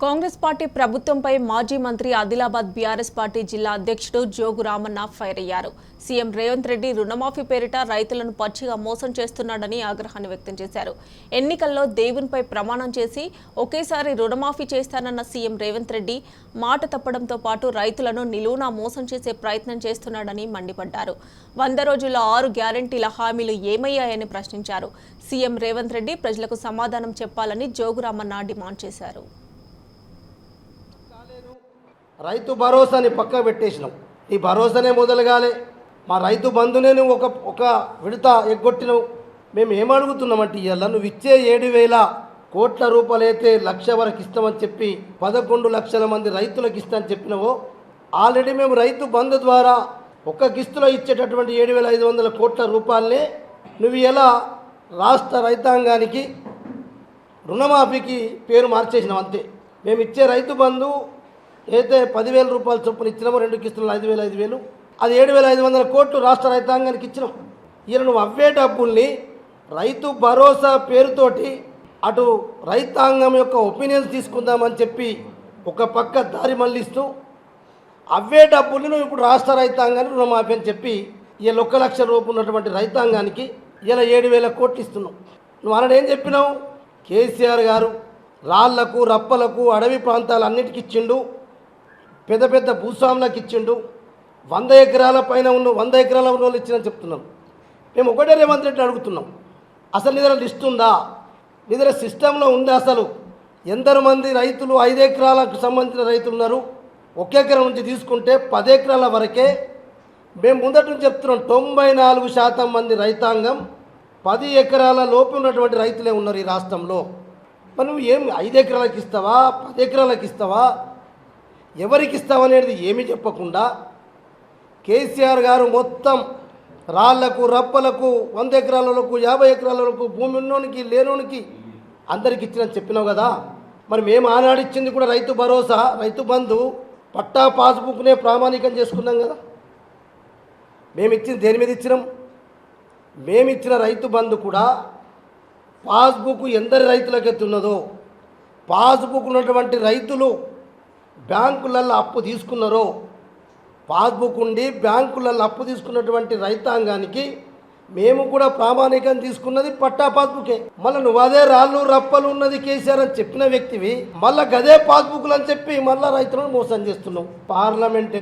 Congress party ప్రభుత్వంపై మాజీ మంత్రి ఆదిలాబాద్ బీఆర్ఎస్ పార్టీ జిల్లా అధ్యక్షుడు జోగు రామన్న ఫైర్ అయ్యారు. సీఎం రేవంత్ రెడ్డి రుణమాఫీ పేరిట రైతులను పచ్చిగా మోసం చేస్తున్నాడని ఆగ్రహాన్ని వ్యక్తం చేశారు. ఎన్నికల్లో దేవునిపై ప్రమాణం చేసి ఒకేసారి రుణమాఫీ చేస్తానన్న సీఎం రేవంత్ రెడ్డి మాట తప్పడంతో పాటు రైతులను నిలువునా మోసం చేసే ప్రయత్నం చేస్తున్నాడని మండిపడ్డారు. 100 రోజుల 6 గ్యారంటీల హామీలు ఏమయ్యాయని ప్రశ్నించారు. సీఎం రేవంత్ రెడ్డి ప్రజలకు సమాధానం చెప్పాలని జోగు రామన్న డిమాండ్ చేశారు. రైతు భరోసాని పక్క పెట్టేసినాం. ఈ భరోసానే మొదలుగాలే, మా రైతు బంధునే నువ్వు ఒక విడత ఎగ్గొట్టినావు. మేము ఏమడుగుతున్నామంటే ఇవాళ నువ్వు ఇచ్చే 7,000 కోట్ల రూపాయలు అయితే 1,00,000 వరకు ఇస్తామని చెప్పి 11 లక్షల మంది రైతులకు ఇస్తామని చెప్పినావో, ఆల్రెడీ మేము రైతు బంధు ద్వారా ఒక్క కిస్తులో ఇచ్చేటటువంటి 7,500 కోట్ల రూపాయలనే నువ్వు ఎలా రాష్ట్ర రైతాంగానికి రుణమాఫీకి పేరు మార్చేసినావు అంతే. మేము ఇచ్చే రైతు బంధు అయితే 10,000 రూపాయలు చొప్పున ఇచ్చినామో, 2 కిస్తులు 5,000 అది 7,500 కోట్లు రాష్ట్ర రైతాంగానికి ఇచ్చినాం. ఈయన నువ్వు అవే డబ్బుల్ని రైతు భరోసా పేరుతోటి అటు రైతాంగం యొక్క ఒపీనియన్స్ తీసుకుందామని చెప్పి ఒక పక్క దారి మళ్ళిస్తూ అవే డబ్బుల్ని నువ్వు ఇప్పుడు రాష్ట్ర రైతాంగానికి రుణమాఫీ అని చెప్పి ఇలా 1,00,000 రూపాయలు ఉన్నటువంటి రైతాంగానికి ఇలా 7,000 కోట్లు ఇస్తున్నావు. నువ్వు అన్నది ఏం చెప్పినావు? కేసీఆర్ గారు రాళ్లకు రప్పలకు అడవి ప్రాంతాలన్నిటికీ ఇచ్చిండు, పెద్ద పెద్ద భూస్వాములకు ఇచ్చిండు, 100 ఎకరాల పైన ఉన్న 100 ఎకరాల ఉన్న వాళ్ళు ఇచ్చిందని చెప్తున్నాం. మేము ఒకటే రేవంత్ రెడ్డి అడుగుతున్నాం, అసలు నీ దగ్గర లిస్ట్ ఉందా? నీ దగ్గర సిస్టంలో ఉందా? అసలు ఎందరు మంది రైతులు 5 ఎకరాలకు సంబంధించిన రైతులు ఉన్నారు? 1 ఎకరం నుంచి తీసుకుంటే 10 ఎకరాల వరకే మేము ముందటి నుంచి చెప్తున్నాం. 94% మంది రైతాంగం 10 ఎకరాల లోపు ఉన్నటువంటి రైతులే ఉన్నారు ఈ రాష్ట్రంలో. మరి నువ్వు ఏం 5 ఎకరాలకు ఇస్తావా, 10 ఎకరాలకు ఇస్తావా, ఎవరికి ఇస్తావనేది ఏమీ చెప్పకుండా కేసీఆర్ గారు మొత్తం రాళ్లకు రప్పలకు 100 ఎకరాలకు 50 ఎకరాలకు భూమి ఉన్నోనికి లేనోనికి అందరికి ఇచ్చినని చెప్పినావు కదా. మరి మేము ఆనాడిచ్చింది కూడా రైతు భరోసా, రైతు బంధు, పట్టా పాస్బుక్నే ప్రామాణికం చేసుకున్నాం కదా. మేము ఇచ్చింది దేని మీద ఇచ్చినాం? మేము ఇచ్చిన రైతు బంధు కూడా పాస్బుక్ ఎందరి రైతులకైతే ఉన్నదో, పాస్బుక్ ఉన్నటువంటి రైతులు బ్యాంకులలో అప్పు తీసుకున్నారో, పాస్బుక్ ఉండి బ్యాంకులలో అప్పు తీసుకున్నటువంటి రైతాంగానికి మేము కూడా ప్రామాణికం తీసుకున్నది పట్టా పాస్బుకే. మళ్ళీ నువ్వు అదే రాళ్ళు రప్పలు ఉన్నది కేసీఆర్ అని చెప్పిన వ్యక్తివి మళ్ళీ గదే పాస్బుక్లు అని చెప్పి మళ్ళీ రైతులను మోసం చేస్తున్నావు. పార్లమెంట్